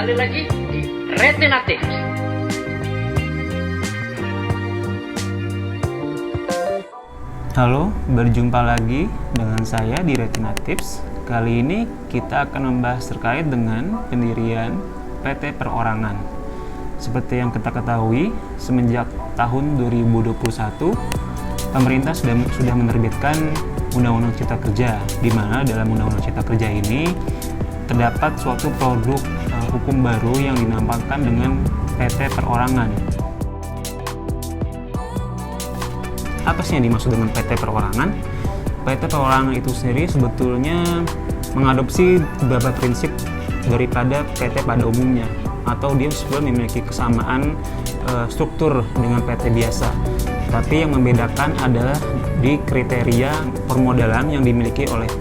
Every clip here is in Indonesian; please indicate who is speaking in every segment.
Speaker 1: kembali lagi di Retina Tips.
Speaker 2: Halo, berjumpa lagi dengan saya di Retina Tips. Kali ini kita akan membahas terkait dengan pendirian PT Perorangan. Seperti yang kita ketahui, semenjak tahun 2021, pemerintah sudah menerbitkan Undang-Undang Cipta Kerja, di mana dalam Undang-Undang Cipta Kerja ini terdapat suatu produk hukum baru yang dinamakan dengan PT Perorangan. Apa sih yang dimaksud dengan PT Perorangan? PT Perorangan itu sendiri sebetulnya mengadopsi beberapa prinsip daripada PT pada umumnya, atau dia sebenarnya memiliki kesamaan struktur dengan PT biasa. Tapi yang membedakan adalah di kriteria permodalan yang dimiliki oleh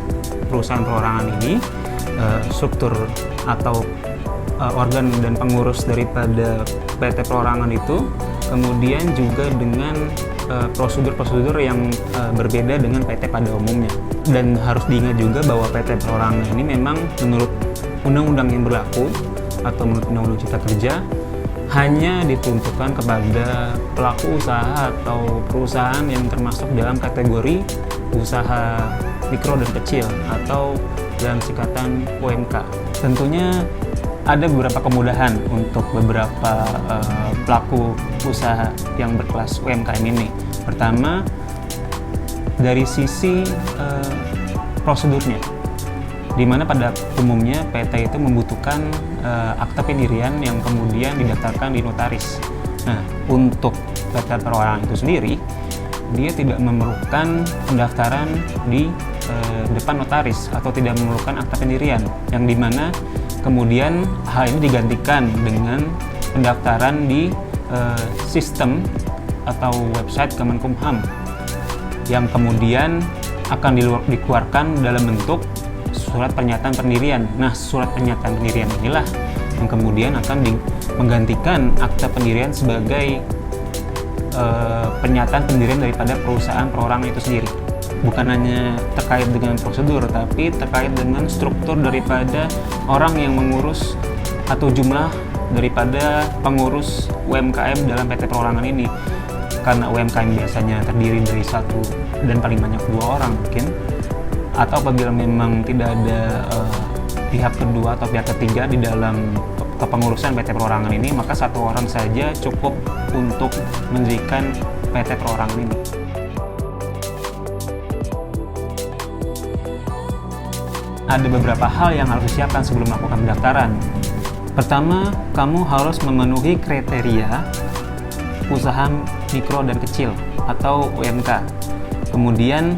Speaker 2: perusahaan perorangan ini, struktur atau organ dan pengurus daripada PT Perorangan itu, kemudian juga dengan prosedur-prosedur yang berbeda dengan PT pada umumnya. Dan harus diingat juga bahwa PT Perorangan ini memang menurut undang-undang yang berlaku atau menurut Undang-Undang Cipta Kerja hanya diperuntukkan kepada pelaku usaha atau perusahaan yang termasuk dalam kategori usaha mikro dan kecil atau dalam singkatan UMK. Tentunya ada beberapa kemudahan untuk beberapa pelaku usaha yang berkelas UMKM ini. Pertama, dari sisi prosedurnya, di mana pada umumnya PT itu membutuhkan akta pendirian yang kemudian didaftarkan di notaris. Nah, untuk PT Perorangan itu sendiri, dia tidak memerlukan pendaftaran di depan notaris atau tidak memerlukan akta pendirian, yang dimana kemudian hal ini digantikan dengan pendaftaran di sistem atau website Kemenkumham yang kemudian akan dikeluarkan dalam bentuk surat pernyataan pendirian. Nah, surat pernyataan pendirian inilah yang kemudian akan menggantikan akta pendirian sebagai pernyataan pendirian daripada perusahaan perorangan itu sendiri. Bukan hanya terkait dengan prosedur, tapi terkait dengan struktur daripada orang yang mengurus atau jumlah daripada pengurus UMKM dalam PT Perorangan ini. Karena UMKM biasanya terdiri dari satu dan paling banyak 2 orang mungkin, atau apabila memang tidak ada pihak kedua atau pihak ketiga di dalam kepengurusan PT Perorangan ini, maka 1 orang saja cukup untuk mendirikan PT Perorangan ini. Ada beberapa hal yang harus disiapkan sebelum melakukan pendaftaran. Pertama, kamu harus memenuhi kriteria usaha mikro dan kecil atau UMK. Kemudian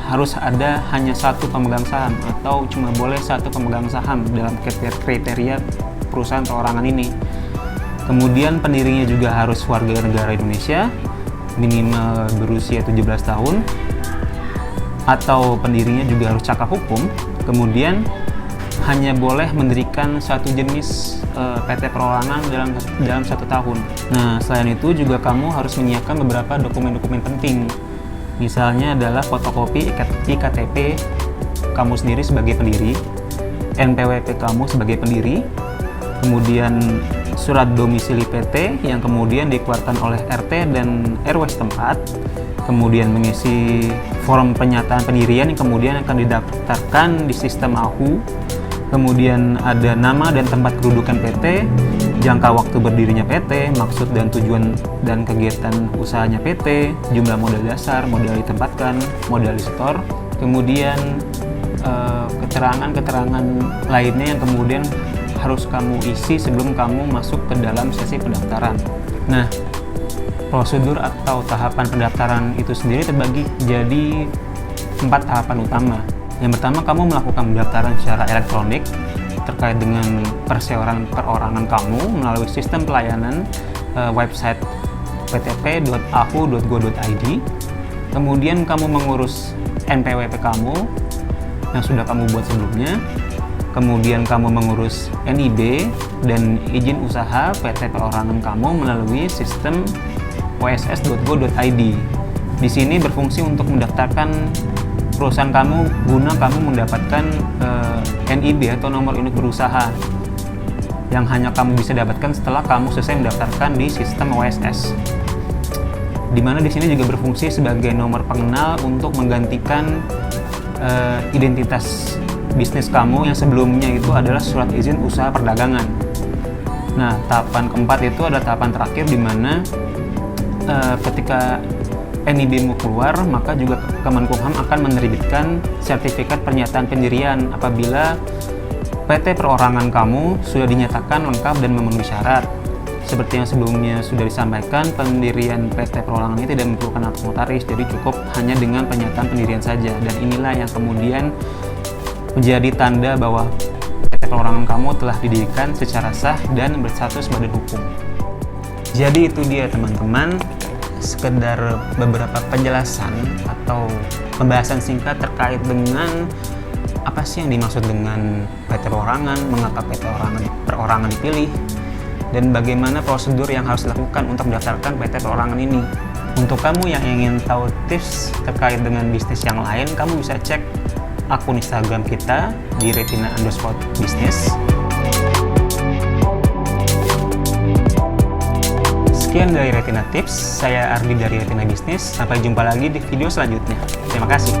Speaker 2: harus ada hanya 1 pemegang saham atau cuma boleh 1 pemegang saham dalam kriteria perusahaan perorangan ini. Kemudian pendirinya juga harus warga negara Indonesia, minimal berusia 17 tahun, atau pendirinya juga harus cakap hukum. Kemudian hanya boleh mendirikan 1 jenis PT Perorangan dalam 1 tahun. Nah, selain itu juga kamu harus menyiapkan beberapa dokumen-dokumen penting. Misalnya adalah fotokopi IKTP kamu sendiri sebagai pendiri, NPWP kamu sebagai pendiri, kemudian surat domisili PT yang kemudian dikeluarkan oleh RT dan RW setempat, kemudian mengisi form pernyataan pendirian yang kemudian akan didaftarkan di sistem AHU, kemudian ada nama dan tempat kedudukan PT, jangka waktu berdirinya PT, maksud dan tujuan dan kegiatan usahanya PT, jumlah modal dasar, modal ditempatkan, modal di setor, kemudian keterangan-keterangan lainnya yang kemudian harus kamu isi sebelum kamu masuk ke dalam sesi pendaftaran. Nah, prosedur atau tahapan pendaftaran itu sendiri terbagi jadi 4 tahapan utama. Yang pertama, kamu melakukan pendaftaran secara elektronik terkait dengan perseorangan perorangan kamu melalui sistem pelayanan website ptp.ahu.go.id. Kemudian kamu mengurus NPWP kamu yang sudah kamu buat sebelumnya. Kemudian kamu mengurus NIB dan izin usaha PT Perorangan kamu melalui sistem oss.go.id. Di sini berfungsi untuk mendaftarkan perusahaan kamu guna kamu mendapatkan NIB atau nomor induk berusaha. yang hanya kamu bisa dapatkan setelah kamu selesai mendaftarkan di sistem OSS. Dimana di sini juga berfungsi sebagai nomor pengenal untuk menggantikan identitas bisnis kamu yang sebelumnya itu adalah surat izin usaha perdagangan. Nah, tahapan keempat itu adalah tahapan terakhir di mana ketika NIB-mu keluar, maka juga Kemenkumham akan menerbitkan sertifikat pernyataan pendirian apabila PT perorangan kamu sudah dinyatakan lengkap dan memenuhi syarat. Seperti yang sebelumnya sudah disampaikan, pendirian PT perorangan ini tidak memerlukan akte notaris, jadi cukup hanya dengan pernyataan pendirian saja. Dan inilah yang kemudian menjadi tanda bahwa PT perorangan kamu telah didirikan secara sah dan berstatus badan hukum. Jadi itu dia teman-teman, sekedar beberapa penjelasan atau pembahasan singkat terkait dengan apa sih yang dimaksud dengan PT perorangan, mengapa PT perorangan dipilih, dan bagaimana prosedur yang harus dilakukan untuk mendaftarkan PT perorangan ini. Untuk kamu yang ingin tahu tips terkait dengan bisnis yang lain, kamu bisa cek akun Instagram kita di retina_business. Sekian dari Retina Tips, saya Ardi dari Retina Business. Sampai jumpa lagi di video selanjutnya. Terima kasih.